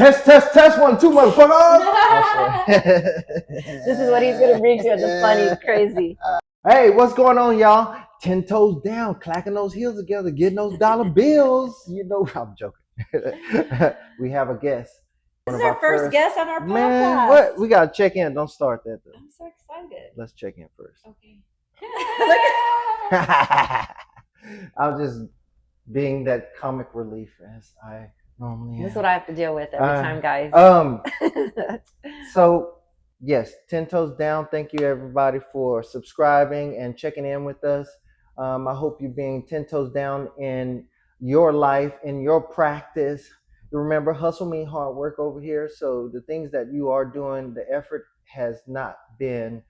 Test, 1, 2, motherfucker. This is what he's going to bring to the funny, crazy. Hey, what's going on, y'all? 10 toes down, clacking those heels together, getting those dollar bills. You know, I'm joking. We have a guest. This is our first guest on our podcast. Man, what? We got to check in. Don't start that, though. I'm so excited. Let's check in first. Okay. I'm just being that comic relief as I normally am. This is what I have to deal with every time, guys. So, yes, 10 toes down. Thank you, everybody, for subscribing and checking in with us. I hope you're being 10 toes down in your life, in your practice. Remember, hustle means hard work over here. So the things that you are doing, the effort has not been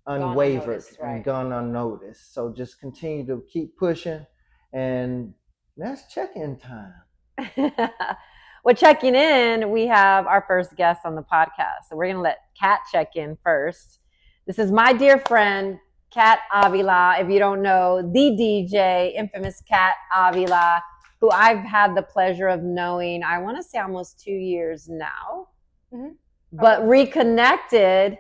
unwavered and gone unnoticed. So just continue to keep pushing, and that's check-in time. Well, checking in, we have our first guest on the podcast. So we're going to let Kat check in first. This is my dear friend, Kat Avila. If you don't know, the DJ, infamous Kat Avila, who I've had the pleasure of knowing, I want to say almost 2 years now, but reconnected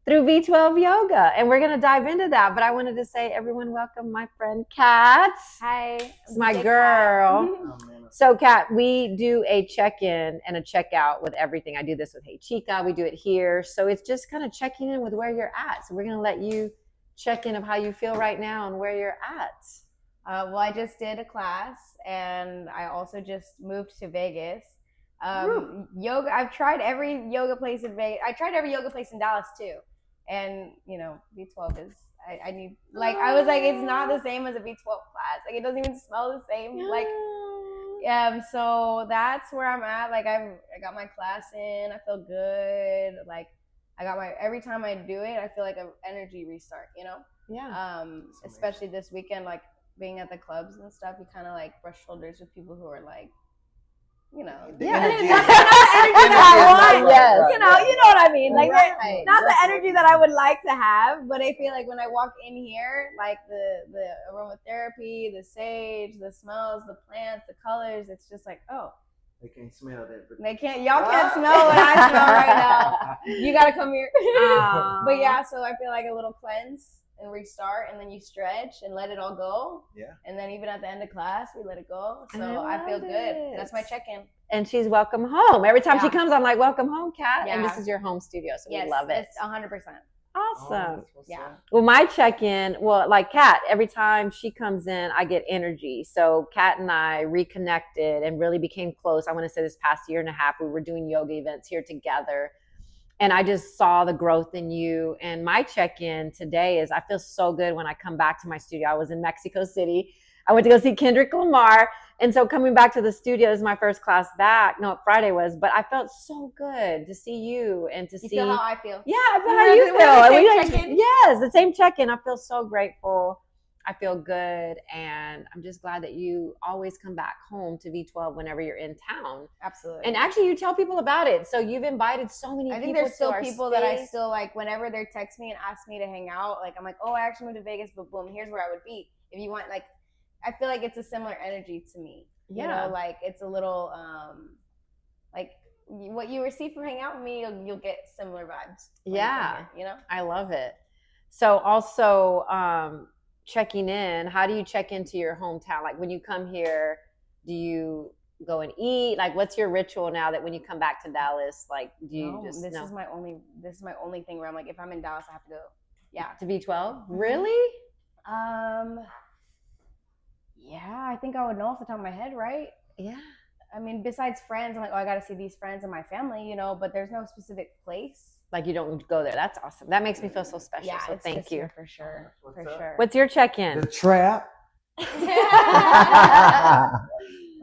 through V12 Yoga. And we're going to dive into that. But I wanted to say, everyone, welcome my friend Kat. Hi. This is my girl. So, Kat, we do a check-in and a check-out with everything. I do this with Hey Chica. We do it here. So it's just kind of checking in with where you're at. So we're going to let you check in of how you feel right now and where you're at. Well, I just did a class, and I also just moved to Vegas. Yoga. I've tried every yoga place in Vegas. I tried every yoga place in Dallas too, and you know, V12 is. I need I was like, it's not the same as a V12 class. Like it doesn't even smell the same. So that's where I'm at. Like I got my class in. I feel good. Like I got every time I do it, I feel like an energy restart. You know. Yeah. Especially this weekend, like being at the clubs and stuff, you kind of like brush shoulders with people who are like, you know, the energy that I want. Yes. You know what I mean. Like not the energy that I would like to have, but I feel like when I walk in here, like the aromatherapy, the sage, the smells, the plants, the colors, it's just like, oh. They can't smell that. Y'all can't smell what I smell right now. You gotta come here. But yeah, so I feel like a little cleanse and restart, and then you stretch and let it all go. Yeah. And then even at the end of class, we let it go. So I feel good. That's my check-in. And she's welcome home. Every time she comes, I'm like, welcome home, Kat. Yeah. And this is your home studio, so we love it. It's 100%. Awesome. Well, my check-in, like Kat, every time she comes in, I get energy. So Kat and I reconnected and really became close. I want to say this past year and a half, we were doing yoga events here together. And I just saw the growth in you. And my check-in today is I feel so good when I come back to my studio. I was in Mexico City. I went to go see Kendrick Lamar. And so coming back to the studio is my first class back. No, Friday was. But I felt so good to see you and to see. You feel how I feel. Yeah, I feel how you feel. Yes, the same check-in. I feel so grateful. I feel good, and I'm just glad that you always come back home to V12 whenever you're in town. Absolutely. And actually, you tell people about it. So you've invited so many people. I think there's still people that I still like whenever they text me and ask me to hang out. Like I'm like, oh, I actually moved to Vegas, but boom, here's where I would be if you want. Like, I feel like it's a similar energy to me. Yeah. You know, like it's a little like what you receive from hanging out with me, you'll get similar vibes. Yeah. You know, I love it. So also. Checking in, how do you check into your hometown? Like when you come here, do you go and eat? Like what's your ritual now that when you come back to Dallas, like do you this is my only thing where I'm like, if I'm in Dallas, I have to go. Yeah. To V12? Really? Yeah, I think I would know off the top of my head, right? Yeah. I mean, besides friends, I'm like, oh, I got to see these friends and my family, you know, but there's no specific place. Like you don't go there. That's awesome. That makes me feel so special. Yeah, so thank you. For sure. For sure. What's your check-in? The trap.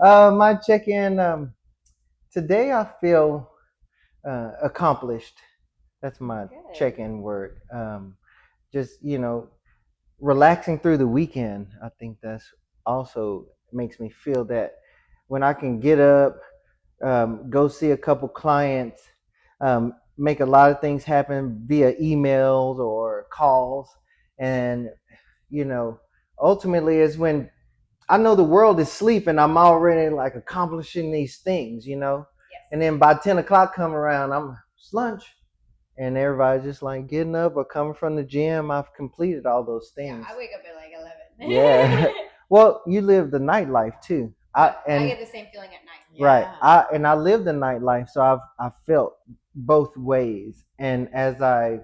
My check-in today, I feel accomplished. That's my check-in word. Just, you know, relaxing through the weekend. I think that's also makes me feel that when I can get up, go see a couple clients, make a lot of things happen via emails or calls. And, you know, ultimately is when I know the world is sleeping, I'm already like accomplishing these things, you know. And then by 10 o'clock come around, it's lunch. And everybody's just like getting up or coming from the gym. I've completed all those things. Yeah, I wake up at like 11. Yeah. Well, you live the nightlife too. I get the same feeling at night. Yeah. Right. I live the nightlife, so I've felt both ways. And as I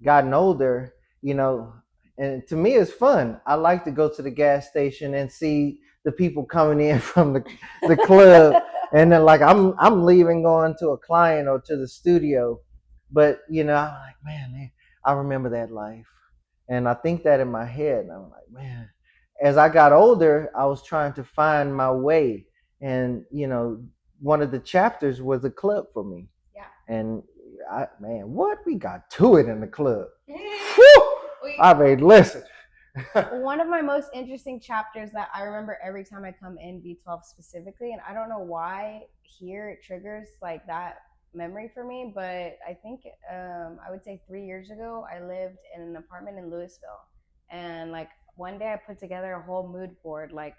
gotten older, and to me it's fun. I like to go to the gas station and see the people coming in from the club, and then like I'm leaving going to a client or to the studio, but I'm like, man, I remember that life, and I think that in my head, and I'm like, man. As I got older, I was trying to find my way, and one of the chapters was a club for me. Yeah. And we got to it in the club. I mean, listen. One of my most interesting chapters that I remember every time I come in B12 specifically, and I don't know why here it triggers like that memory for me, but I think I would say 3 years ago I lived in an apartment in Louisville, and like one day I put together a whole mood board like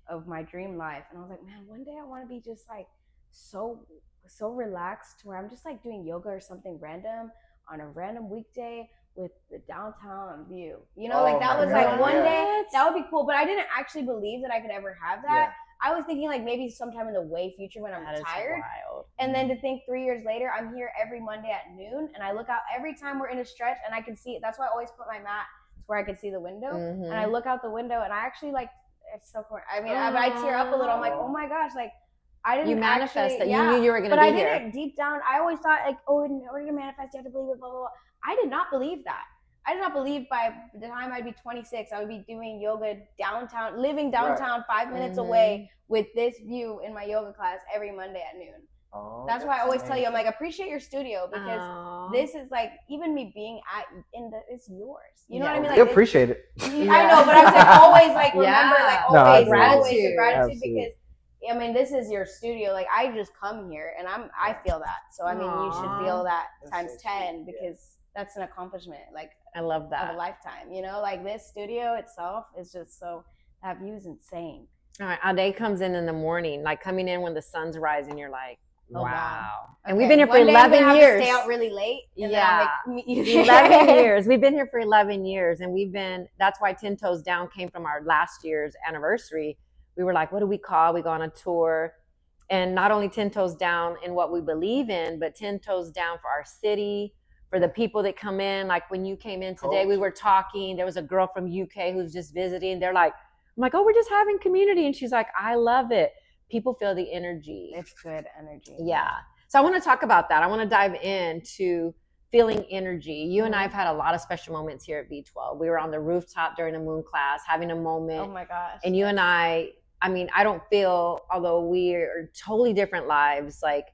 of my dream life, and I was like, man, one day I want to be just like so relaxed to where I'm just like doing yoga or something random on a random weekday with the downtown view. Like that was like one day that would be cool, but I didn't actually believe that I could ever have that. I was thinking like maybe sometime in the way future when I'm retired. And then to think 3 years later, I'm here every Monday at noon, and I look out every time we're in a stretch, and I can see it. That's why I always put my mat to where I could see the window, and I look out the window, and I actually like it's so cool. I mean, I tear up a little. I'm like, oh my gosh, like I didn't. You manifest that. Yeah, you knew you were going to be here. But I didn't deep down. I always thought like, oh, in order to manifest, you have to believe it. Blah blah blah. I did not believe that. I did not believe by the time I'd be 26, I would be doing yoga downtown, living downtown, 5 minutes away with this view in my yoga class every Monday at noon. Oh, that's why I always tell you, I'm like, appreciate your studio, because this is like, even me being it's yours. You know what I mean? Like, you appreciate it. I know, but I'm saying always like remember, like always the gratitude Absolutely. Because I mean, this is your studio. Like I just come here and I feel that. So I mean, you should feel that times 10 because that's an accomplishment. Like I love that. Of a lifetime, like this studio itself is just so, that view is insane. All right, our day comes in the morning, like coming in when the sun's rising, you're like, wow. And Okay, we've been here for one day 11 I'm years. Stay out really late. And 11 years. We've been here for 11 years, and that's why 10 Toes Down came from our last year's anniversary. We were like, what do we call? We go on a tour, and not only 10 Toes Down in what we believe in, but 10 Toes Down for our city, for the people that come in. Like when you came in today, we were talking. There was a girl from UK who's just visiting. They're like, I'm like, oh, we're just having community, and she's like, I love it. People feel the energy. It's good energy. Yeah. So I want to talk about that. I want to dive into feeling energy. You and I have had a lot of special moments here at B12. We were on the rooftop during a moon class, having a moment. Oh my gosh. And you and I mean, I don't feel, although we are totally different lives, like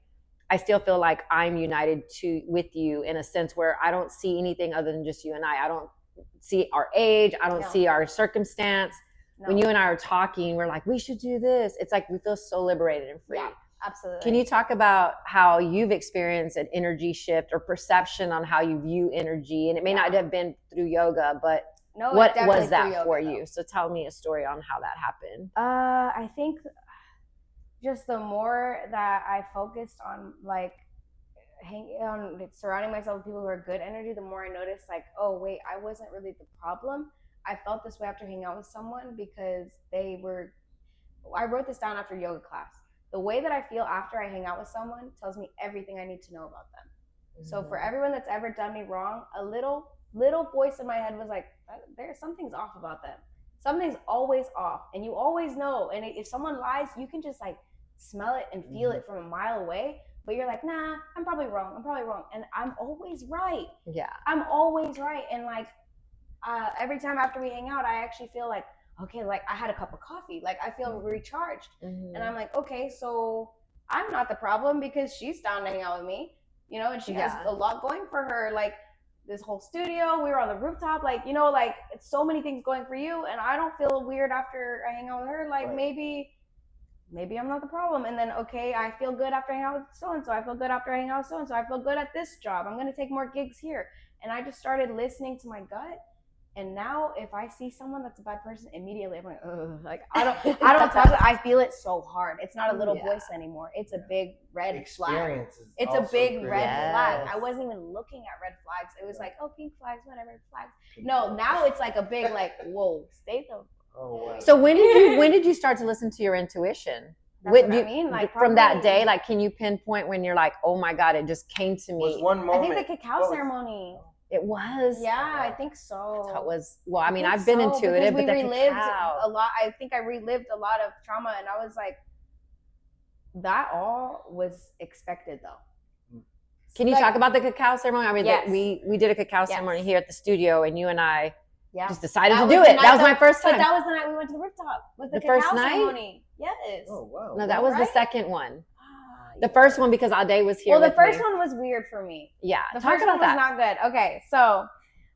I still feel like I'm united with you in a sense where I don't see anything other than just you and I. I don't see our age. I don't see our circumstance. No. When you and I are talking, we're like, we should do this. It's like we feel so liberated and free. Yeah, absolutely. Can you talk about how you've experienced an energy shift or perception on how you view energy? And it may not have been through yoga, but what was that for you? So tell me a story on how that happened. I think just the more that I focused on surrounding myself with people who are good energy, the more I noticed like, oh wait, I wasn't really the problem. I felt this way after hanging out with someone because I wrote this down after yoga class. The way that I feel after I hang out with someone tells me everything I need to know about them. Mm-hmm. So for everyone that's ever done me wrong, a little voice in my head was like, something's off about them. Something's always off, and you always know. And if someone lies, you can just like smell it and feel it from a mile away. But you're like, nah, I'm probably wrong. And I'm always right. Yeah. I'm always right. And like, every time after we hang out, I actually feel like, okay, like I had a cup of coffee, like I feel recharged. Mm-hmm. And I'm like, okay, so I'm not the problem because she's down to hang out with me, and she has a lot going for her. Like this whole studio, we were on the rooftop, like, like it's so many things going for you. And I don't feel weird after I hang out with her. Like maybe I'm not the problem. And then, okay, I feel good after hanging out with so-and-so. I feel good after hanging out with so-and-so. I feel good at this job. I'm going to take more gigs here. And I just started listening to my gut. And now if I see someone that's a bad person, immediately I'm like, ugh, like I don't talk to, I feel it so hard. It's not a little voice anymore. It's a big red flag. It's a big red flag. I wasn't even looking at red flags. It was like, oh, pink flags, whatever, flags. No, now it's like a big like, whoa, stay the. Oh wow. So when did you start to listen to your intuition? That's what I mean. Like from that day, like, can you pinpoint when you're like, oh my God, it just came to me? Was one moment. I think the cacao ceremony. It was. Yeah, I think so. That's how it was. Well, I mean, I've been intuitive, but we relived cacao. a lot. I think I relived a lot of trauma, and I was like, that all was expected, though. Can you talk about the cacao ceremony? I mean, yes. we did a cacao ceremony here at the studio, and you and I just decided that to do it. That was my first time. But that was the night we went to the rooftop. Was the cacao first night? Ceremony? Yes. Oh wow. No, that was the second one. The first one because Ade was here. Well, the first one was weird for me. Yeah, the first one was not good. Okay, so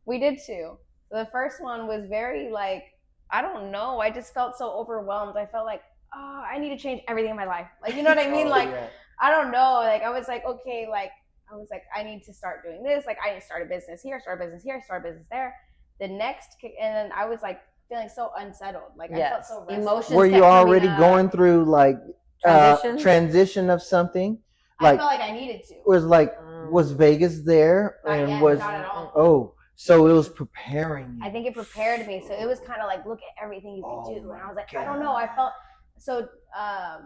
we did two. The first one was very like, I don't know. I just felt so overwhelmed. I felt like, oh, I need to change everything in my life. Like, you know what I mean? I don't know. Like, I was like, okay, like, I was like, I need to start doing this. Like, I need to start a business here, start a business here, start a business there. The next, and then I was like feeling so unsettled. Like, I felt so restless. Emotions. Were you already going through like transition of something? Like, I felt like I needed to. Was Vegas there? Not at all. Oh, so it was preparing you. I think it prepared me. So it was kind of like, look at everything you can do. And I was like, I don't know. I felt so. I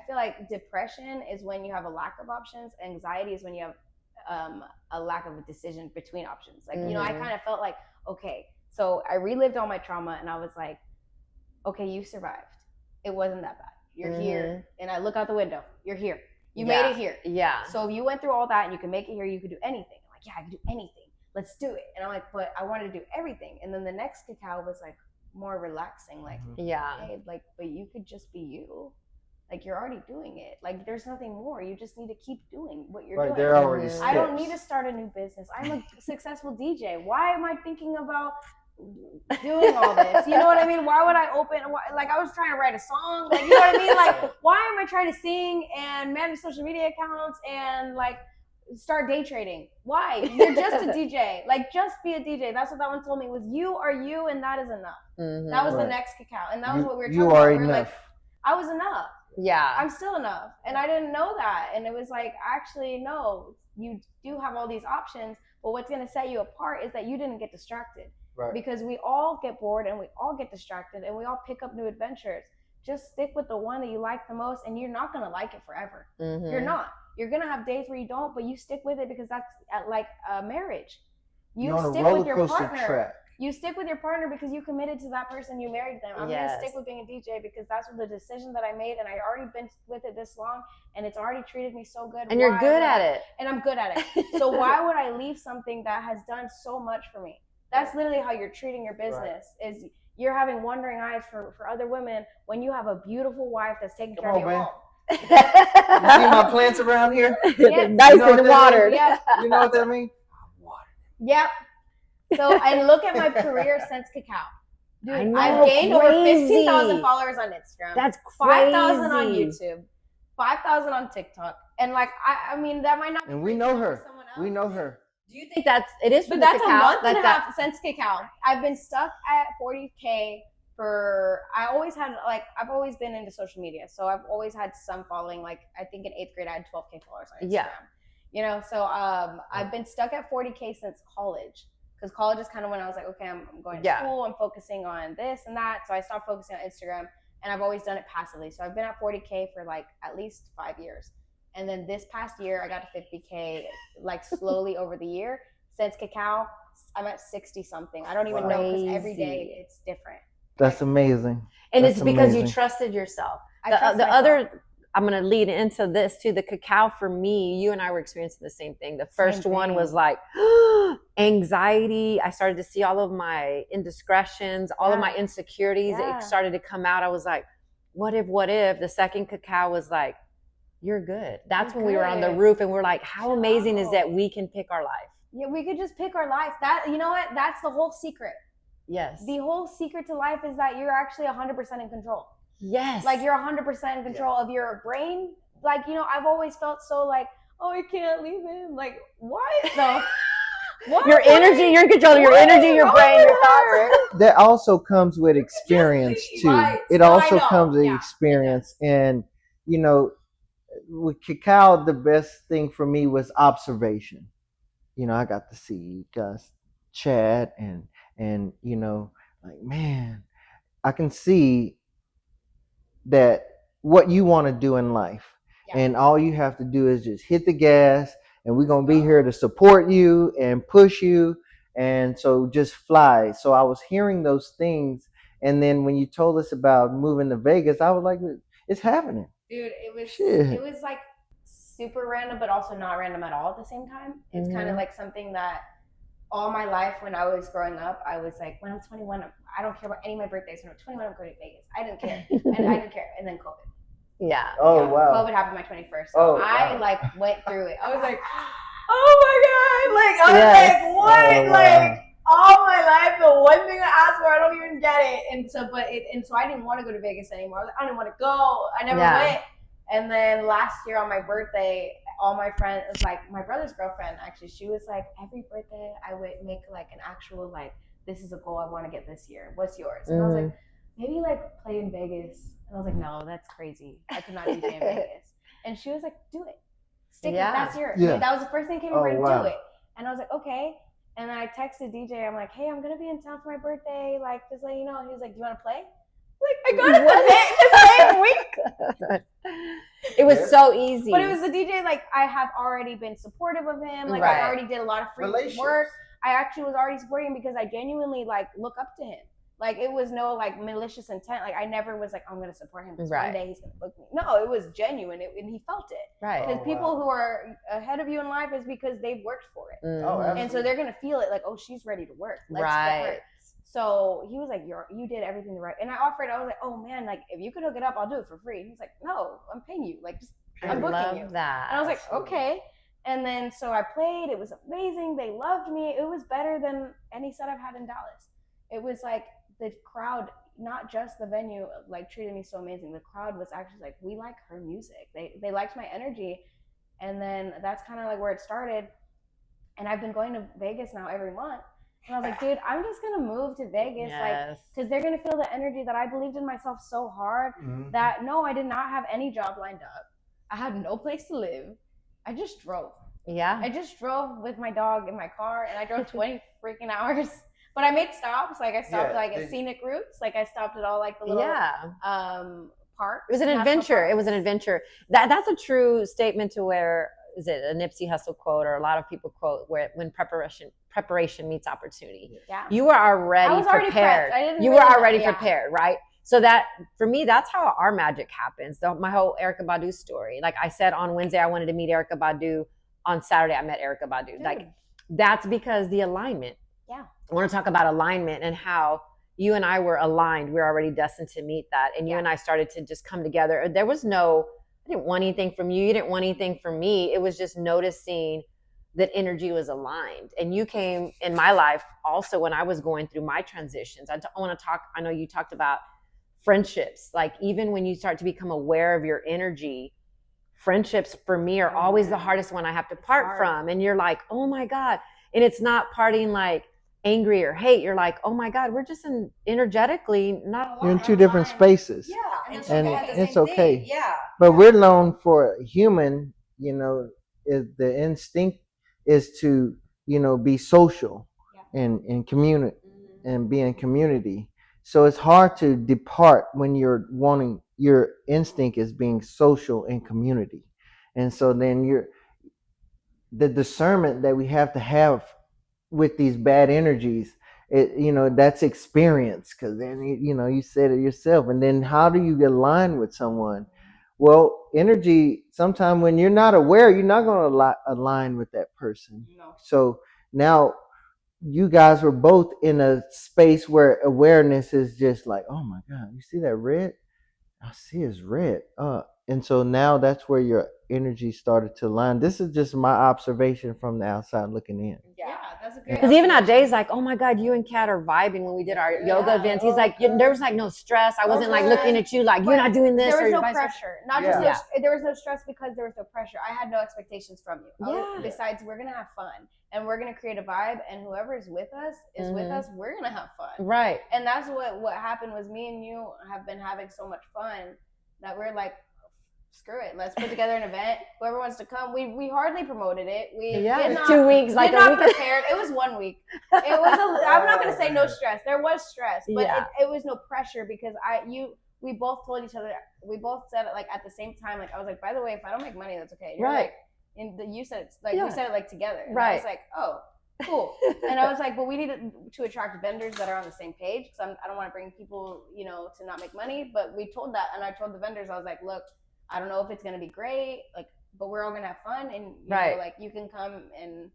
feel like depression is when you have a lack of options. Anxiety is when you have a lack of a decision between options. Like, you know, I kind of felt like, okay. So I relived all my trauma, and I was like, okay, you survived. It wasn't that bad. You're here. And I look out the window. You're here. You made it here. Yeah. So if you went through all that and you can make it here, you could do anything. I'm like, yeah, I can do anything. Let's do it. And I'm like, but I wanted to do everything. And then the next cacao was like more relaxing. Like, hey, like, but you could just be you. Like, you're already doing it. Like, there's nothing more. You just need to keep doing what you're doing. They're already steps. I don't need to start a new business. I'm a successful DJ. Why am I thinking about doing all this? You know what I mean? Why would I like, I was trying to write a song, like, you know what I mean? Like, why am I trying to sing and manage social media accounts and like start day trading? Why? You're just a DJ. Like, just be a DJ. That's what that one told me, was you are you, and that is enough. That was the next cacao, and that was what we were talking about. We were enough. Like, I was enough. Yeah, I'm still enough. And I didn't know that. And it was like, actually, no, you do have all these options, but what's going to set you apart is that you didn't get distracted. Right. Because we all get bored and we all get distracted and we all pick up new adventures. Just stick with the one that you like the most, and you're not going to like it forever. You're not. You're going to have days where you don't, but you stick with it because that's like a marriage. You stick with your partner. Track. You stick with your partner because you committed to that person, you married them. I'm going to stick with being a DJ because that's the decision that I made, and I already been with it this long, and it's already treated me so good. And you're good at it. And I'm good at it. So why would I leave something that has done so much for me? That's literally how you're treating your business, is you're having wandering eyes for other women when you have a beautiful wife that's taking care of you all. You see my plants around here? Yes. Nice and watered. Yeah. You know what that means? Water. Yep. So, and look at my career since cacao. Dude, I've gained over 15,000 followers on Instagram. That's crazy. 5,000 on YouTube. 5,000 on TikTok. And like, I mean, that might not be. And we know her. We know her. Do you think it is for but the that's cacao? a month and a half since cacao. I've been stuck at 40K I've always been into social media. So I've always had some following. Like, I think in 8th grade, I had 12K followers on Instagram. Yeah. You know, so I've been stuck at 40K since college. Because college is kind of when I was like, okay, I'm going to school. I'm focusing on this and that. So I stopped focusing on Instagram. And I've always done it passively. So I've been at 40K for like at least 5 years. And then this past year, I got to 50K, like slowly over the year. Since cacao, I'm at 60 something. I don't even know, because every day it's different. That's amazing. And it's because you trusted yourself. I'm going to lead into this too. The cacao, for me, you and I were experiencing the same thing. The first one was like anxiety. I started to see all of my indiscretions, all of my insecurities. It started to come out. I was like, what if? The second cacao was like, you're good. That's when we were on the roof and we're like, how amazing is that we can pick our life? Yeah, we could just pick our life. That, you know what? That's the whole secret. Yes. The whole secret to life is that you're actually 100% in control. Yes. Like, you're 100% in control of your brain. Like, you know, I've always felt so like, oh, I can't leave him. Like, what? No. Your energy, you're in control of your energy, your brain, your thoughts. That also comes with experience too. Right. It No, also I know. comes with Yeah, experience, and you know, with cacao, the best thing for me was observation. You know, I got to see you guys chat, and you know, like, man, I can see that what you want to do in life, and all you have to do is just hit the gas, and we're gonna be here to support you and push you, and so just fly. So I was hearing those things, and then when you told us about moving to Vegas, I was like, it's happening. Dude, it was Shit. it was like super random, but also not random at all at the same time. It's kind of like something that all my life when I was growing up, I was like, when I'm 21, I don't care about any of my birthdays. When I'm 21, I'm going to Vegas. I didn't care, and I didn't care. And then COVID. Yeah. Oh wow. COVID happened my 21st. So I wow. like went through it. I was like, oh my god, like I was Yes. like, what? Oh, wow. Like all my life, the one thing I asked for, I don't even get it. And so I didn't want to go to Vegas anymore. I was like, I didn't want to go. I never went. And then last year on my birthday, all my friends, like my brother's girlfriend, actually, she was like, every birthday I would make like an actual like, this is a goal I want to get this year. What's yours? And I was like, maybe like play in Vegas. And I was like, no, that's crazy. I could not DJ in Vegas. And she was like, do it. Stick it. That's yours. Yeah. Like, that was the first thing came to mind. Wow. Do it. And I was like, okay. And then I texted DJ. I'm like, hey, I'm gonna be in town for my birthday. Like, just let you know. And he was like, do you want to play? Like, I got it the same week. It was so easy. But it was the DJ, like, I have already been supportive of him. Like, I already did a lot of free work. I actually was already supporting him because I genuinely, like, look up to him. Like, it was no, like, malicious intent. Like, I never was like, I'm going to support him because one day he's going to book me. No, it was genuine, and he felt it. Right. Because people who are ahead of you in life is because they've worked for it. Oh, absolutely. And so they're going to feel it, like, oh, she's ready to work. Let's get her. So he was like, you did everything right. And I offered, I was like, oh man, like if you could hook it up, I'll do it for free. He's like, no, I'm paying you. Like, just, I'm booking you. That. And I was like, okay. And then so I played. It was amazing. They loved me. It was better than any set I've had in Dallas. It was like the crowd, not just the venue, like treated me so amazing. The crowd was actually like, we like her music. They liked my energy. And then that's kind of like where it started. And I've been going to Vegas now every month. And I was like, dude, I'm just going to move to Vegas. Like, because they're going to feel the energy that I believed in myself so hard that no, I did not have any job lined up. I had no place to live. I just drove. Yeah. I just drove with my dog in my car, and I drove 20 freaking hours. But I made stops. Like, I stopped at scenic routes. Like, I stopped at all like the little parks. It was an adventure. It was an adventure. That's a true statement to where, is it a Nipsey Hussle quote, or a lot of people quote, where when preparation meets opportunity. Yeah. You were already prepared. You were already prepared, right? So that, for me, that's how our magic happens. My whole Erykah Badu story. Like I said, on Wednesday, I wanted to meet Erykah Badu. On Saturday, I met Erykah Badu. Dude. Like, that's because the alignment. Yeah. I want to talk about alignment and how you and I were aligned. We were already destined to meet that. And you and I started to just come together. There was no, I didn't want anything from you. You didn't want anything from me. It was just noticing that energy was aligned. And you came in my life also when I was going through my transitions. I want to talk, I know you talked about friendships. Like, even when you start to become aware of your energy, friendships for me are always the hardest one I have to part from. And you're like, oh my God. And it's not parting like angry or hate. You're like, oh my God, we're just energetically not. You're in two different spaces. Yeah. And it's okay. Yeah. But we're known for human, is the instinct is to, be social and community and be in community. So it's hard to depart when you're wanting, your instinct is being social in community. And so then the discernment that we have to have with these bad energies, that's experience. Because then, you said it yourself. And then how do you align with someone? Well, energy, sometimes when you're not aware, you're not going to align with that person. No. So now you guys were both in a space where awareness is just like, oh my God, you see that red? I see it's red. And so now that's where your energy started to align. This is just my observation from the outside looking in. Yeah, that's a great. Because even nowadays, like, oh my God, you and Kat are vibing when we did our yoga events. He's like, there was like no stress. I wasn't like looking at you like, you're not doing this. There was or no pressure. Not just there was no stress because there was no pressure. I had no expectations from you. Besides, we're going to have fun and we're going to create a vibe, and whoever is with us is with us. We're going to have fun. Right. And that's what happened was me and you have been having so much fun that we're like, screw it, let's put together an event. Whoever wants to come. We hardly promoted it. We did not, 2 weeks, like did not prepared. It was 1 week. It was I'm not gonna say no stress. There was stress, but it was no pressure because we both told each other, we both said it like at the same time. Like I was like, by the way, if I don't make money, that's okay. You're right. Like, you said it's like we said it like together. And I was like, oh, cool. And I was like, but we need to attract vendors that are on the same page because I don't want to bring people, to not make money. But we told that, and I told the vendors, I was like, look, I don't know if it's going to be great, like, but we're all going to have fun, and you know, like you can come and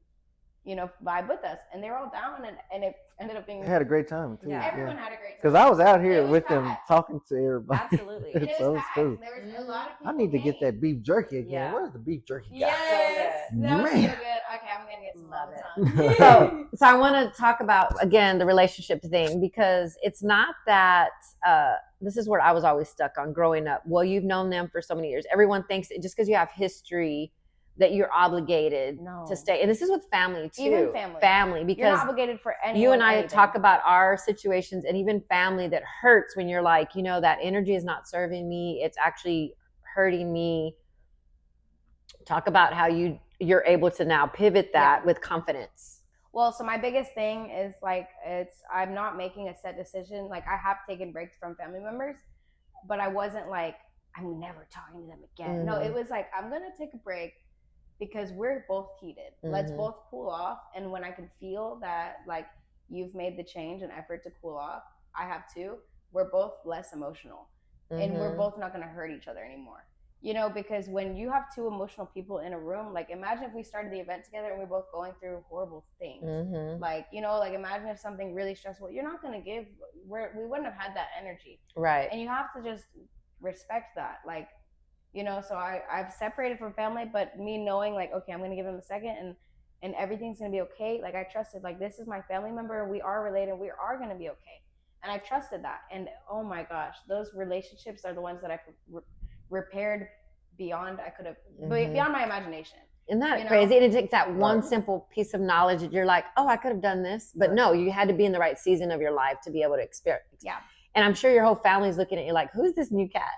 vibe with us. And they were all down, and it ended up being. They had a great time too. Yeah, everyone had a great time. Because I was out here with them talking to everybody. Absolutely. It was cool. There was a lot of people. I need to get that beef jerky again. Yeah. Where's the beef jerky? Yes, that was so good. Okay, I'm gonna get some all the time. So I want to talk about again the relationship thing because it's not that. This is where I was always stuck on growing up. Well, you've known them for so many years. Everyone thinks just because you have history that you're obligated to stay. And this is with family too. Even family because you're not obligated for anyone. You and I talk about our situations and even family that hurts when you're like, that energy is not serving me. It's actually hurting me. Talk about how you're able to now pivot that with confidence. Well, so my biggest thing is like I'm not making a set decision. Like I have taken breaks from family members, but I wasn't like I'm never talking to them again. No, it was like I'm gonna take a break because we're both heated. Let's both cool off. And when I can feel that like you've made the change and effort to cool off, I have too. We're both less emotional, and we're both not gonna hurt each other anymore. Because when you have two emotional people in a room, like imagine if we started the event together and we're both going through horrible things. Like, like imagine if something really stressful, you're not going to give, we wouldn't have had that energy. Right. And you have to just respect that. Like, so I've separated from family, but me knowing like, okay, I'm going to give him a second and everything's going to be okay. Like I trusted, like, this is my family member. We are related. We are going to be okay. And I trusted that. And oh my gosh, those relationships are the ones that I repaired beyond I could have beyond my imagination. Isn't that crazy? And it takes that one simple piece of knowledge that you're like, oh, I could have done this, but no, you had to be in the right season of your life to be able to experience. Yeah. And I'm sure your whole family's looking at you like, who's this new cat?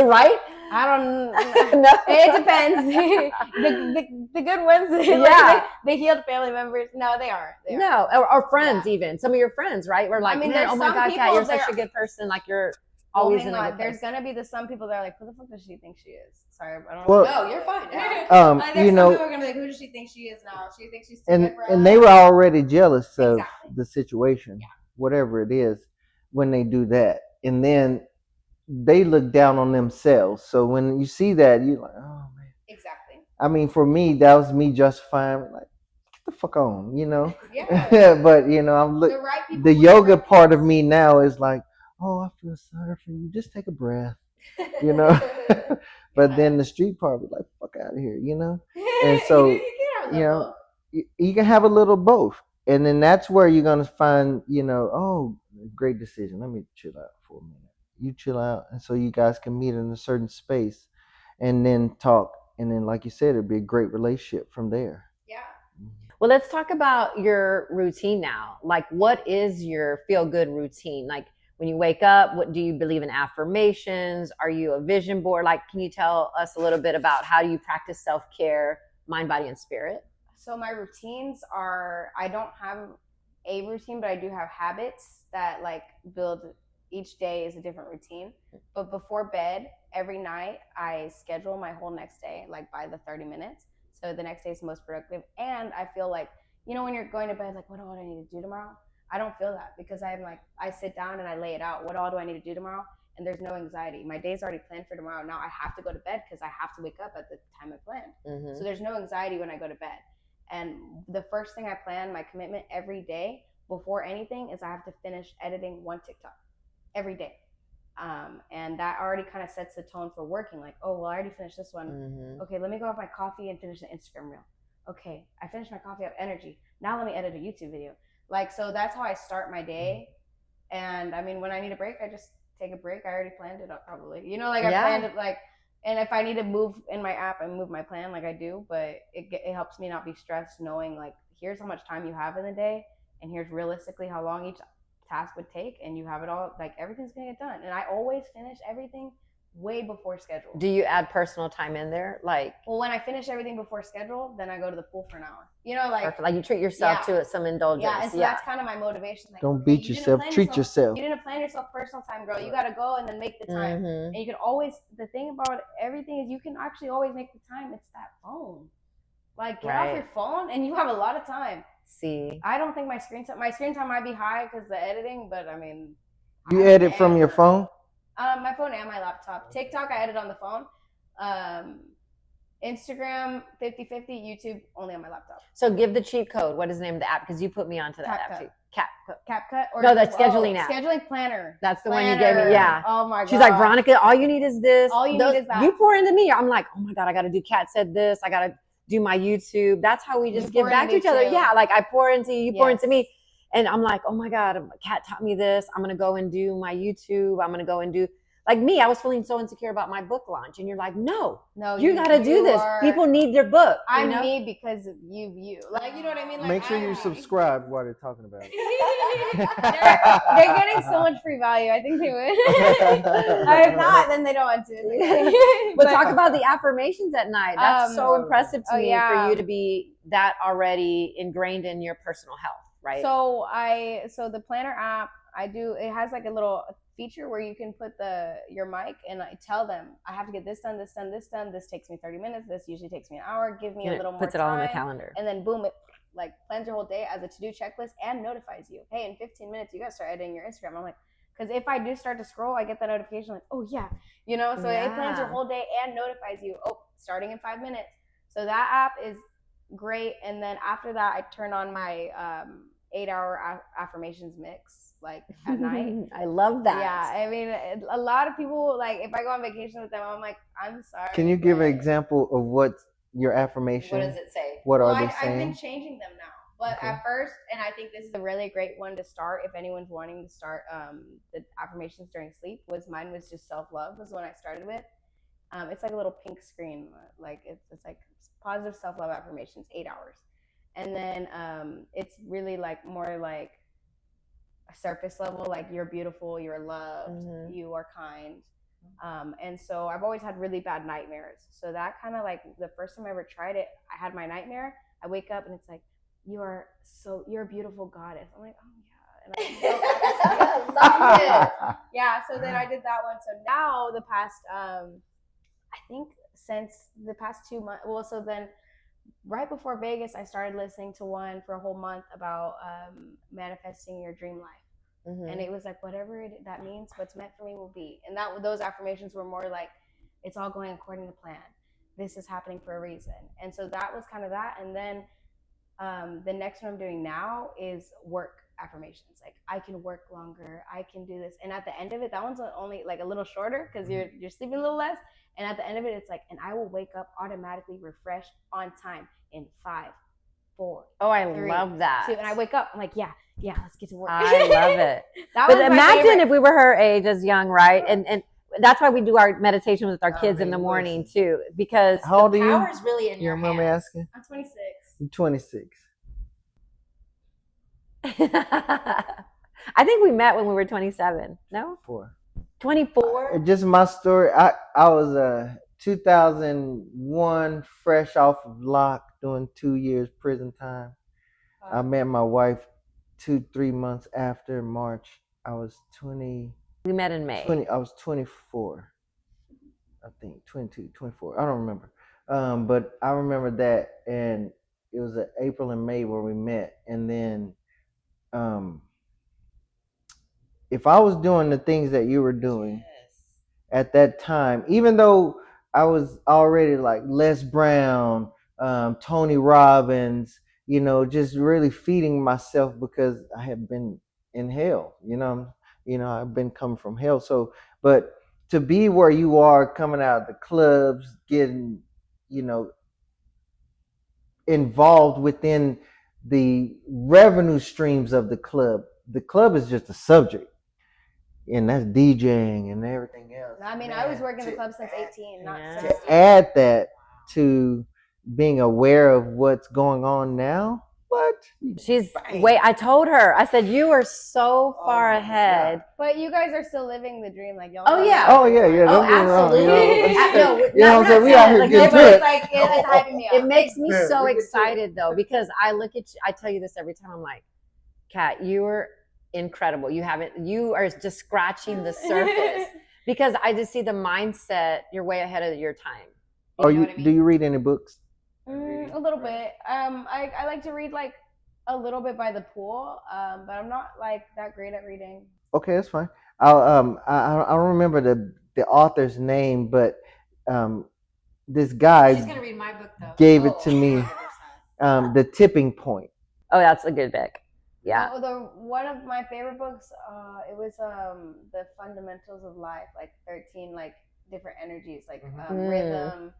Right? I don't know. It depends. the good ones, like the healed family members. No, they are. No, or friends even. Some of your friends, right? We're like, oh my God, Kat, you're such a good person. Like you're always in a good place. There's gonna be some people that are like, who the fuck does she think she is? Sorry, I don't know. Well, no, you're fine. Like, some people are gonna be like, who does she think she is now? She thinks she's too good for us. And they were already jealous of the situation, whatever it is, when they do that. And then they look down on themselves. So when you see that, you're like, oh man. Exactly. I mean, for me, that was me justifying, like, get the fuck on, Yeah. But I'm the yoga part of me now is like, oh, I feel sorry for you. Just take a breath, But then the street part was like, fuck out of here, And so, you can have a little both. And then that's where you're going to find, oh, great decision. Let me chill out for a minute. You chill out. And so you guys can meet in a certain space and then talk. And then, like you said, it'd be a great relationship from there. Yeah. Well, let's talk about your routine now. Like, what is your feel-good routine? Like, when you wake up, what do you believe in affirmations? Are you a vision board? Like, can you tell us a little bit about how do you practice self-care, mind, body, and spirit? So my routines are, I don't have a routine, but I do have habits that like build, each day is a different routine. But before bed, every night, I schedule my whole next day, like by the 30 minutes. So the next day is most productive. And I feel like, when you're going to bed, like, what do I need to do tomorrow? I don't feel that because I'm like, I sit down and I lay it out. What all do I need to do tomorrow? And there's no anxiety. My day's already planned for tomorrow. Now I have to go to bed because I have to wake up at the time I planned. So there's no anxiety when I go to bed. And the first thing I plan, my commitment every day before anything is I have to finish editing one TikTok every day. And that already kind of sets the tone for working. Like, oh, well, I already finished this one. Okay, let me go have my coffee and finish the Instagram reel. Okay, I finished my coffee, I have energy. Now let me edit a YouTube video. Like, so that's how I start my day. And I mean, when I need a break, I just take a break. I already planned it up probably. You know, like I planned it like, and if I need to move in my app and move my plan, like I do, but it helps me not be stressed knowing like, here's how much time you have in the day, and here's realistically how long each task would take, and you have it all, like everything's gonna get done. And I always finish everything way before schedule. Do you add personal time in there? Like, well, when I finish everything before schedule, then I go to the pool for an hour. You know, like you treat yourself to some indulgence. Yeah, and so that's kind of my motivation. Like, don't beat yourself, treat yourself. You didn't plan yourself personal time, girl. You got to go and then make the time. And you can always, the thing about everything is you can actually always make the time. It's that phone. Like, get off your phone and you have a lot of time. See, I don't think my screen time might be high because the editing, but I mean, you edit from your phone? My phone and my laptop. TikTok, I edit on the phone. Instagram 50-50, YouTube only on my laptop. So give the cheat code. What is the name of the app? Because you put me onto that app too. CapCut or no, that's scheduling app. Scheduling planner. That's the one you gave me. Yeah. Oh my god. She's like, Veronica, all you need is this. All you need is that. You pour into me. I'm like, oh my god, I got to do. Kat said this. I got to do my YouTube. That's how we just give back to each other. Yeah, like I pour into you, you pour into me, and I'm like, oh my god, Kat taught me this. I'm gonna go and do my YouTube. I'm gonna go and do. Like me, I was feeling so insecure about my book launch, and you're like, no, you got to do this. People need their book. I'm me because of you. Like, you know what I mean? Like, make sure you subscribe while they're talking about it. they're getting so much free value. I think they would. If not, then they don't want to. But talk about the affirmations at night. That's so impressive to me for you to be that already ingrained in your personal health, right? So the planner app, it has like a little feature where you can put your mic and I tell them I have to get this done, this done, this done. This takes me 30 minutes. This usually takes me an hour. Give me a little more time. Puts it all on the calendar. And then boom, it like plans your whole day as a to-do checklist and notifies you. Hey, in 15 minutes, you guys start editing your Instagram. I'm like, because if I do start to scroll, I get that notification like, oh yeah, you know, so it plans your whole day and notifies you. Oh, starting in 5 minutes. So that app is great. And then after that, I turn on my 8-hour affirmations mix like at night. I love that. Yeah, I mean, a lot of people, like if I go on vacation with them, I'm like, I'm sorry. Can you give an example of what your affirmation? What does it say? What are they saying? I've been changing them now, but at first, and I think this is a really great one to start if anyone's wanting to start the affirmations during sleep. Mine was just self-love was when I started with. It's like a little pink screen, like it's like positive self-love affirmations, 8 hours. And then it's really like more like a surface level, like you're beautiful, you're loved, you are kind. And so I've always had really bad nightmares. So that kind of like the first time I ever tried it, I had my nightmare. I wake up and it's like, you're a beautiful goddess. I'm like, oh yeah. And I love it. Yeah. So then I did that one. So now the past, I think since the past 2 months, well, so then right before Vegas, I started listening to one for a whole month about manifesting your dream life. And it was like, whatever that means, what's meant for me will be. And those affirmations were more like, it's all going according to plan. This is happening for a reason. And so that was kind of that. And then the next one I'm doing now is work affirmations. Like, I can work longer. I can do this. And at the end of it, that one's only like a little shorter because you're sleeping a little less. And at the end of it, it's like, and I will wake up automatically refreshed on time in 5, 4. Oh, I love that. 2. And I wake up, I'm like, yeah, let's get to work. I love it. But imagine if we were her age as young, right? And that's why we do our meditation with our kids in the morning too, because how old are you? The power is really in your hands. Asking? I'm 26. You're 26. I think we met when we were 27. No? 24. Just my story. I was 2001, fresh off of lock, doing 2 years prison time. I met my wife 2-3 months after March. I was 20. We met in May. I was 24. I think 22, 24. I don't remember. But I remember that, and it was April and May where we met. And then, if I was doing the things that you were doing at that time, even though I was already like Les Brown, Tony Robbins, you know, just really feeding myself because I had been in hell, I've been coming from hell. So, but to be where you are, coming out of the clubs, getting, involved within the revenue streams of the club. The club is just a subject, and that's DJing and everything else. I mean, I was working the club since 18, not 16. To add that to being aware of what's going on now, what? She's wait. I told her. I said you are so far ahead. God. But you guys are still living the dream, like y'all. Oh, yeah. Oh yeah. Oh, Don't get me wrong, absolutely. you know what I'm saying? We out here like, getting but to It's it. like it's hyping me up. It makes me Yeah, so we get to it. excited though, because I look at you. I tell you this every time. I'm like, Kat, you are incredible. You are just scratching the surface, because I just see the mindset. You're way ahead of your time. Do you read any books? A little bit. I like to read like a little bit by the pool. But I'm not like that great at reading. Okay, that's fine. I don't remember the author's name, but this guy She's gonna read my book though. gave it to me. The Tipping Point. Oh, that's a good book. Yeah. One of my favorite books, it was the Fundamentals of Life, like 13 like different energies, like rhythm,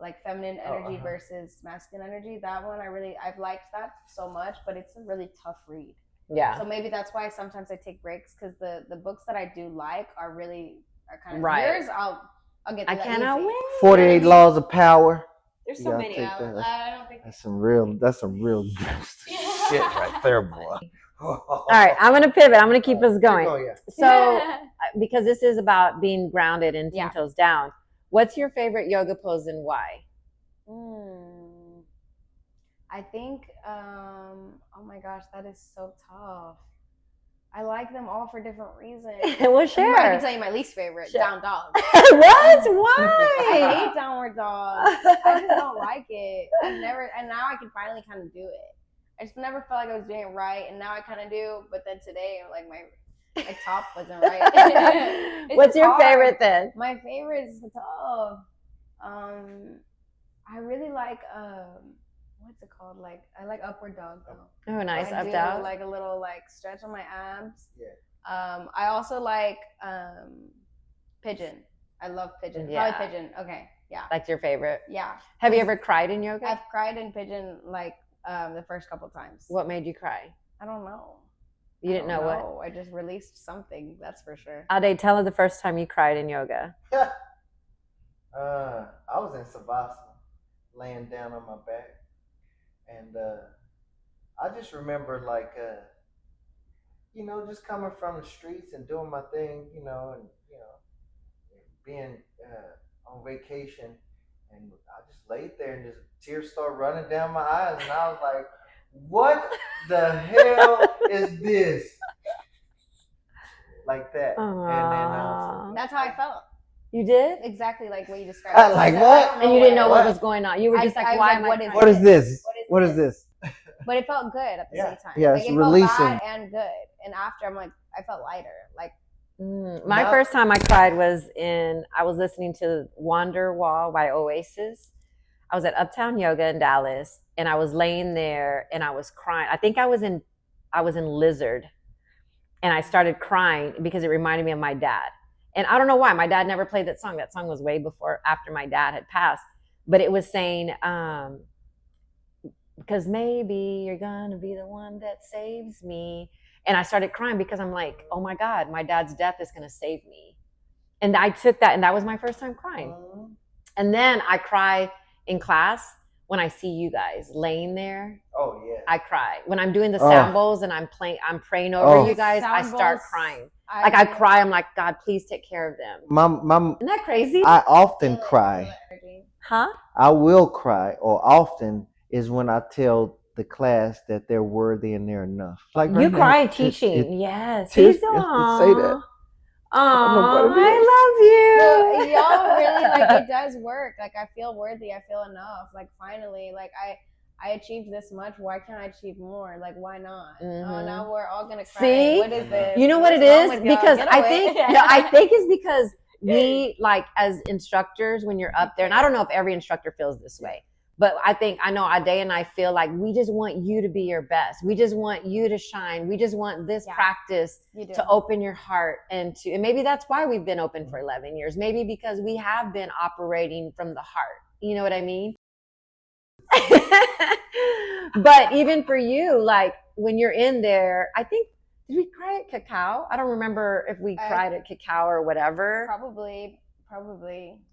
like feminine energy versus masculine energy. That one I've liked that so much, but it's a really tough read. Yeah. So maybe that's why sometimes I take breaks, because the books that I do like are kind of right. Yours, I'll get to I that cannot easy. wait. 48 Laws of Power. There's You so gotta many. take Yeah, that. I don't think That's some real shit right there, boy. All right, I'm gonna pivot. I'm gonna keep us going. Oh yeah. So, because this is about being grounded and 10 Yeah. toes down, what's your favorite yoga pose and why? I think, oh my gosh, that is so tough. I like them all for different reasons. Well, share. I can tell you my least favorite, Share. down dog. What? I Why? hate downward dog. I just don't like it. And now I can finally kind of do it. I just never felt like I was doing it right, and now I kind of do. But then today, like my top wasn't right. It's What's your hard. favorite then? My favorite is tough. I really like what's it called? Like I like upward dog though. Oh, nice. I Up do down. like a little like stretch on my abs. Yeah. I also like pigeon. I love pigeon. Yeah. Probably pigeon. Okay. Yeah. That's your favorite. Yeah. Have you ever cried in yoga? I've cried in pigeon like the first couple times. What made you cry? I don't know. You didn't know what? I just released something. That's for sure. Ade, tell her the first time you cried in yoga. I was in Savasana, laying down on my back, and I just remember like just coming from the streets and doing my thing, and being on vacation, and I just laid there and just tears started running down my eyes, and I was like, "What the hell is this?" Like that, and then that's how I felt. You did? Exactly like what you described. Like what? And you didn't know what was going on. You were just I like, why was am like, I crying? What is this? What is this? But it felt good at the same time. Yeah, like, it's it releasing. felt bad and good. And after, I'm like, I felt lighter. Like My first time I cried was I was listening to Wonderwall by Oasis. I was at Uptown Yoga in Dallas, and I was laying there and I was crying. I think I was in Lizard, and I started crying because it reminded me of my dad. And I don't know why. My dad never played that song. That song was way after my dad had passed. But it was saying, because maybe you're going to be the one that saves me. And I started crying because I'm like, oh my God, my dad's death is going to save me. And I took that, and that was my first time crying. And then I cry in class when I see you guys laying there. Oh yeah. I cry. When I'm doing the sambos and I'm praying over you guys, I start crying. I cry. I'm like, God, please take care of them. Isn't that crazy? I often cry. Huh? I will cry, or often is when I tell the class that they're worthy and they're enough. Like you cry teaching. Yes. Say that. I love you. Y'all really like it does work. Like I feel worthy. I feel enough. Like finally, like I achieved this much. Why can't I achieve more? Like why not? Mm-hmm. Oh, now we're all gonna cry. See? What is this? You know what it is? Because I think it's because we, like, as instructors, when you're up there, and I don't know if every instructor feels this way, but I know Ade and I feel like we just want you to be your best. We just want you to shine. We just want this practice to open your heart and maybe that's why we've been open for 11 years. Maybe because we have been operating from the heart. You know what I mean? But even for you, like when you're in there, I think, did we cry at Cacao? I don't remember if we cried at Cacao or whatever. Probably.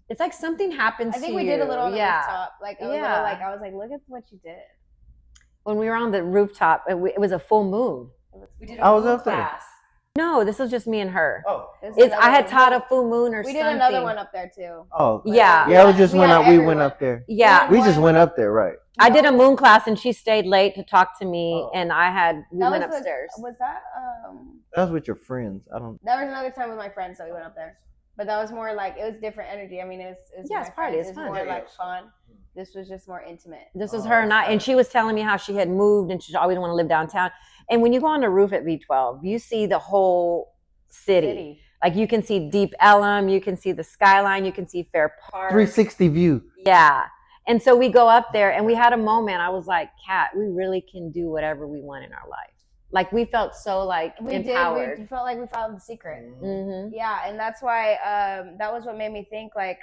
It's like something happens to you. I think we did a little on the rooftop. Like, a little, like, I was like, look at what you did. When we were on the rooftop, it was a full moon. We did I was up there. No, this was just me and her. Oh, I had taught a full moon or something. We did another one up there too. oh, Yeah. yeah. It was just when we went up there. Yeah, We just went up there, right? I did a moon class and she stayed late to talk to me, and we went upstairs. Was that? That was with your friends. I don't. That was another time with my friends, so we went up there. But that was more like, it was different energy. I mean, it was it's party. It's fun. more like fun. This was just more intimate. This was her and I, and she was telling me how she had moved and she always wanted to live downtown. And when you go on the roof at V12, you see the whole city. Like you can see Deep Ellum, you can see the skyline, you can see Fair Park. 360 view. Yeah. And so we go up there and we had a moment. I was like, Kat, we really can do whatever we want in our life. Like we felt so like empowered. We felt like we found the secret. Mm-hmm. Yeah, and that's why that was what made me think like,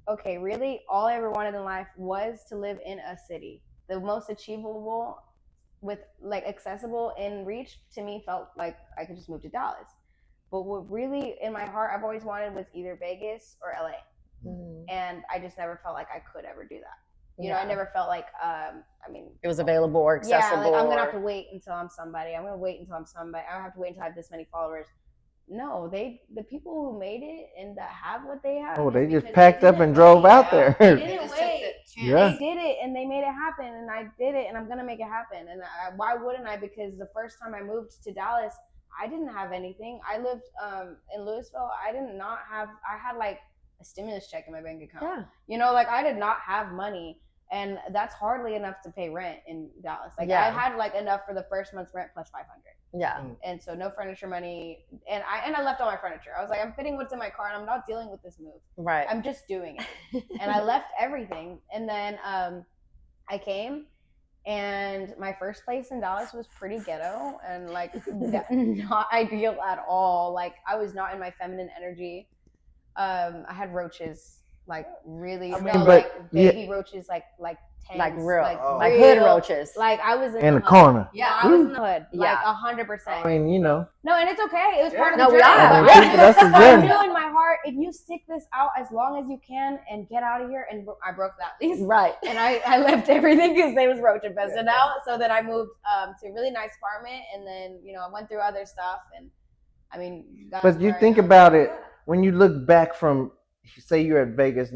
okay, really, all I ever wanted in life was to live in a city. The most achievable, with like accessible in reach to me, felt like I could just move to Dallas. But what really in my heart I've always wanted was either Vegas or LA, and I just never felt like I could ever do that. You know, I never felt like, I mean, it was available or accessible. Yeah, like I'm gonna have to wait until I'm somebody. I have to wait until I have this many followers. No, the people who made it and that have what they have. Oh, they just packed up and drove out there. They didn't wait. Yeah. They did it and they made it happen, and I did it, and I'm gonna make it happen. And why wouldn't I? Because the first time I moved to Dallas, I didn't have anything. I lived in Louisville. I had like a stimulus check in my bank account. Yeah. You know, like I did not have money. And that's hardly enough to pay rent in Dallas. Like I had like enough for the first month's rent plus $500. Yeah. And so no furniture money, and I left all my furniture. I was like, I'm fitting what's in my car, and I'm not dealing with this move. Right. I'm just doing it. And I left everything, and then I came, and my first place in Dallas was pretty ghetto and like not ideal at all. Like I was not in my feminine energy. I had roaches. Like really, like baby roaches, like tanks, like real, like hood roaches. Like I was in the corner. Yeah, I was in the hood, like 100%. I mean, you know. No, and it's okay. It was part of the we journey. are. That's the I journey. knew in my heart, if you stick this out as long as you can and get out of here, and I broke that lease. Right. And I left everything because they was roach infested now. So then I moved to a really nice apartment, and then I went through other stuff, and I mean. But you think about it when you look back from. Say you're at Vegas,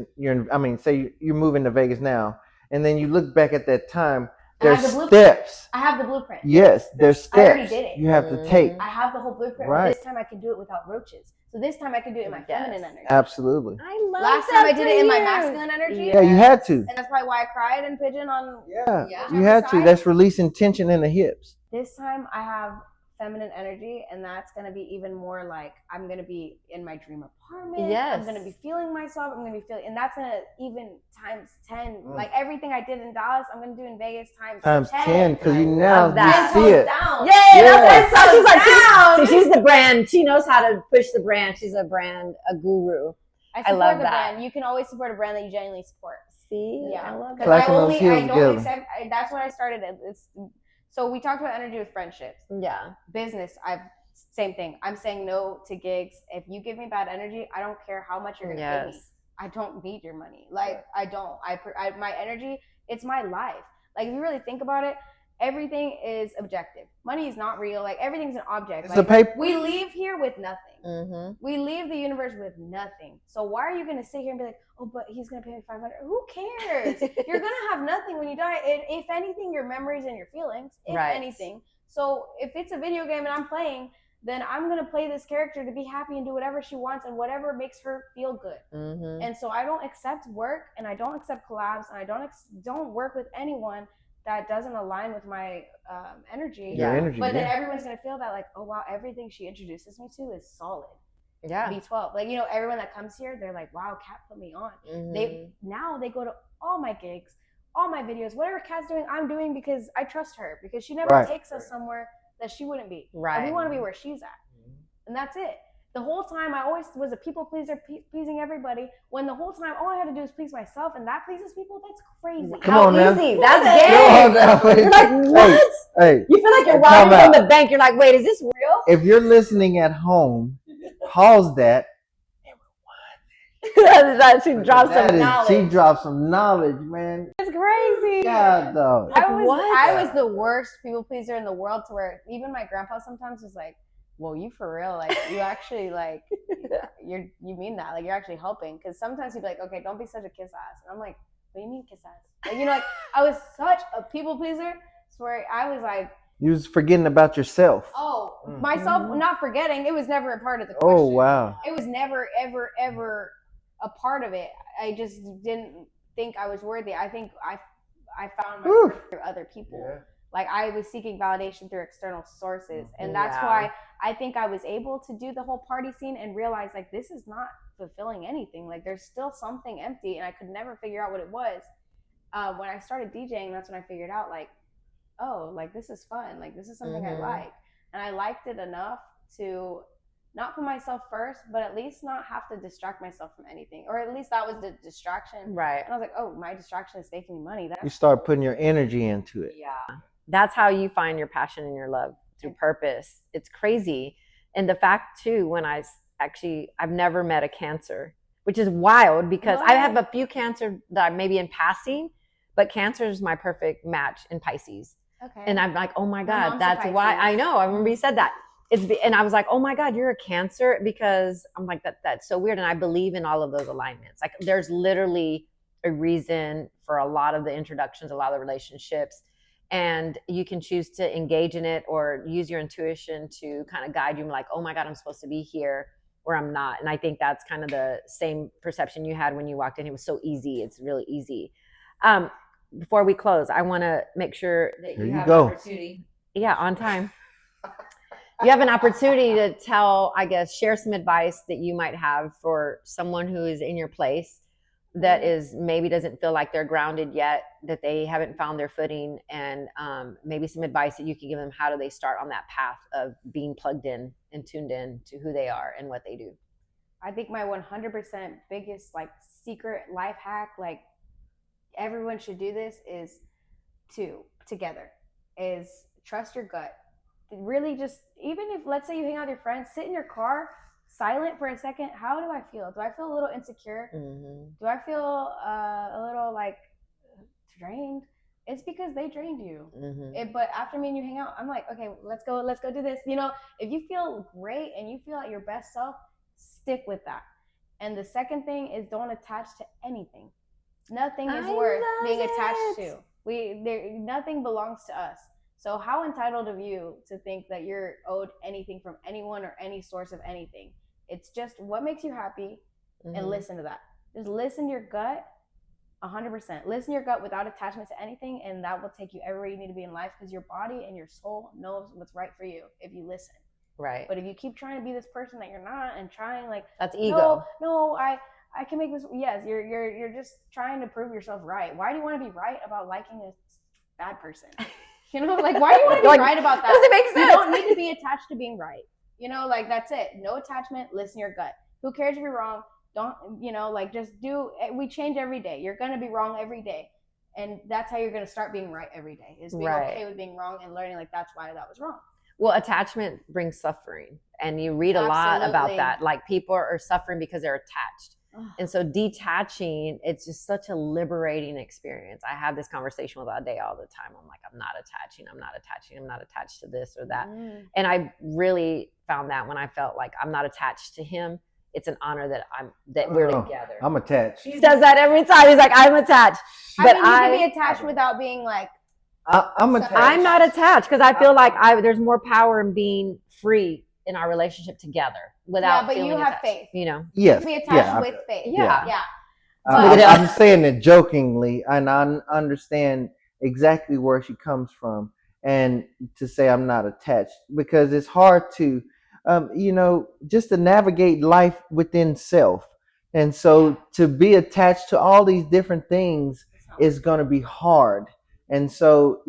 say you're moving to Vegas now, and then you look back at that time, there's steps. I have the blueprint. Yes, there's steps. I already did it. You have to take. I have the whole blueprint. Right. This time I can do it without roaches. So this time I can do it in my feminine energy. Absolutely. I love Last time I did it in my masculine energy. Yeah, you had to. And that's probably why I cried in Pigeon on. Yeah, you had to. That's releasing tension in the hips. This time I have feminine energy, and that's going to be even more like I'm going to be in my dream apartment. Yes. I'm going to be feeling myself. I'm going to be feeling, and that's going to even times 10. Like everything I did in Dallas, I'm going to do in Vegas times 10 because you now you see it. Yay! That's she's the brand. She knows how to push the brand. She's a guru. I love the that. brand. You can always support a brand that you genuinely support. See, yeah, I love because I don't accept. That's what I started. So we talked about energy with friendships. Yeah. Business, same thing. I'm saying no to gigs. If you give me bad energy, I don't care how much you're going to pay me. I don't need your money. Like, I don't. My energy, it's my life. Like, if you really think about it, everything is objective. Money is not real. Like, everything's an object. It's a paper. We leave here with nothing. Mm-hmm. We leave the universe with nothing. So why are you going to sit here and be like, oh, but he's going to pay me $500? Who cares? You're going to have nothing when you die. If anything, your memories and your feelings, if anything. So if it's a video game and I'm playing, then I'm going to play this character to be happy and do whatever she wants and whatever makes her feel good. Mm-hmm. And so I don't accept work, and I don't accept collabs, and I don't work with anyone that doesn't align with my energy. Your energy. But then everyone's going to feel that like, oh, wow, everything she introduces me to is solid. Yeah. B12. Like, everyone that comes here, they're like, wow, Kat put me on. Mm-hmm. They go to all my gigs, all my videos, whatever Kat's doing, I'm doing because I trust her, because she never takes us somewhere that she wouldn't be. Right. And we want to be where she's at. And that's it. the whole time I always was a people pleaser, pleasing everybody. When the whole time all I had to do is please myself, and that pleases people. That's crazy. Come on now. Easy. That's Come on now. gay. You're like, what? Hey, You feel like you're time robbing from out. the bank. You're like, wait, is this real? If you're listening at home, pause that. She dropped some knowledge. She dropped some knowledge, man. It's crazy. God, though. I was the worst people pleaser in the world, to where even my grandpa sometimes was like, well, you for real, like you actually like you mean that, like you're actually helping, because sometimes he'd be like, okay, don't be such a kiss ass, and I'm like, what do you mean kiss ass? Like, like I was such a people pleaser, where I was like, you was forgetting about yourself. Oh, myself, not forgetting, it was never a part of the question. Oh, wow. It was never ever a part of it. I just didn't think I was worthy. I think I found my worth through other people. Yeah. Like I was seeking validation through external sources, and that's why I think I was able to do the whole party scene and realize like this is not fulfilling anything. Like there's still something empty, and I could never figure out what it was. When I started DJing, that's when I figured out like, oh, like this is fun. Like this is something I like, and I liked it enough to not put myself first, but at least not have to distract myself from anything, or at least that was the distraction. Right. And I was like, oh, my distraction is making me money. You start putting your energy into it. Yeah. That's how you find your passion and your love, through purpose. It's crazy. And the fact too, when I've never met a Cancer, which is wild, because I have a few Cancer that I maybe in passing, but Cancer is my perfect match in Pisces. Okay. And I'm like, oh my God, that's why. I know. I remember you said that. And I was like, oh my God, you're a Cancer, because I'm like, that's so weird. And I believe in all of those alignments. Like there's literally a reason for a lot of the introductions, a lot of the relationships, and you can choose to engage in it or use your intuition to kind of guide you. I'm like, oh my God, I'm supposed to be here, or I'm not. And I think that's kind of the same perception you had when you walked in. It was so easy. It's really easy. Before we close, I want to make sure that you have an opportunity. Yeah, on time. You have an opportunity to share some advice that you might have for someone who is in your place that is maybe doesn't feel like they're grounded yet, that they haven't found their footing, and maybe some advice that you can give them. How do they start on that path of being plugged in and tuned in to who they are and what they do? I think my 100% biggest like secret life hack, like everyone should do this, is trust your gut. Really, just even if, let's say you hang out with your friends, sit in your car silent for a second. How do I feel? Do I feel a little insecure? Do I feel a little like drained? It's because they drained you. But after me and you hang out, I'm like, okay, let's go do this. If you feel great and you feel like your best self, stick with that. And the second thing is, don't attach to anything. Nothing is worth being attached to. Nothing belongs to us. So how entitled of you to think that you're owed anything from anyone or any source of anything? It's just what makes you happy, and listen to that. Just listen to your gut 100%. Listen to your gut without attachment to anything, and that will take you everywhere you need to be in life, because your body and your soul knows what's right for you if you listen. Right. But if you keep trying to be this person that you're not, and trying like, that's ego. No, I can make this. Yes, you're just trying to prove yourself right. Why do you want to be right about liking a bad person? Like, why do you want to be right about that? Does it make sense? You don't need to be attached to being right. Like, that's it. No attachment. Listen to your gut. Who cares if you're wrong? Don't, just do. We change every day. You're going to be wrong every day. And that's how you're going to start being right every day, is being okay with being wrong and learning, like, that's why that was wrong. Well, attachment brings suffering. And you read a lot about that. Like, people are suffering because they're attached. And so detaching, it's just such a liberating experience. I have this conversation with Ade all the time. I'm like, I'm not attached to this or that. And I really found that when I felt like I'm not attached to him, it's an honor that we're together. I'm attached. He says that every time. He's like, I'm attached. But you can be attached without being like, I'm attached. I'm not attached, because I feel like there's more power in being free in our relationship together without but you have attached, faith. Yes. Be attached with faith. Yeah. I'm saying it jokingly, and I understand exactly where she comes from, and to say I'm not attached, because it's hard to, just to navigate life within self. And so to be attached to all these different things is going to be hard. And so,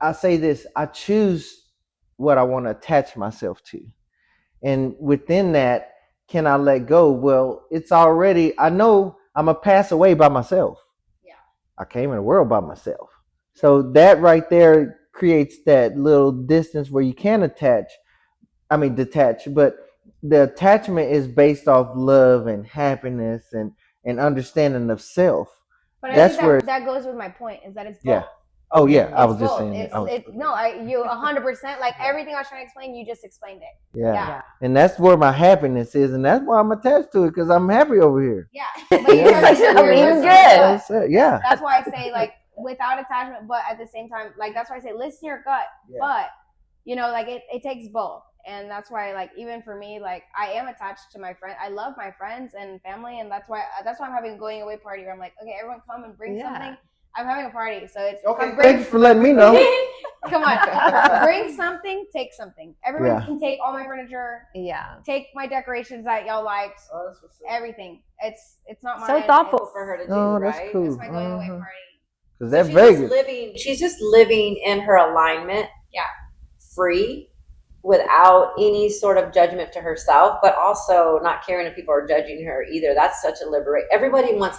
I say this, I choose what I want to attach myself to. And within that, can I let go? Well, it's already, I know I'm going to pass away by myself. Yeah. I came in the world by myself. So that right there creates that little distance where you can detach, but the attachment is based off love and happiness and understanding of self. But I That's think where that goes with my point is that it's both. yeah. Oh yeah, I It's was just both. saying that. You 100%, like everything I was trying to explain, you just explained it. Yeah. And that's where my happiness is, and that's why I'm attached to it because I'm happy over here. Yeah. But you Yeah. good. Yeah. That's why I say like without attachment, but at the same time, like that's why I say listen to your gut. Yeah. But you know, like it takes both. And that's why, like, even for me, like, I am attached to my friend. I love my friends and family, and that's why I'm having a going away party where I'm like, okay, everyone come and bring something. I'm having a party, so it's okay. Thanks for letting me know. Come on, bring something, take something. Everyone can take all my furniture. Yeah. Take my decorations that y'all liked. Everything. It's not mine. So thoughtful for her to do, oh, right? That's cool. It's my going away party. Because that's Vegas. She's just living in her alignment. Yeah. Free. Without any sort of judgment to herself, but also not caring if people are judging her either. That's such a liberate. Everybody wants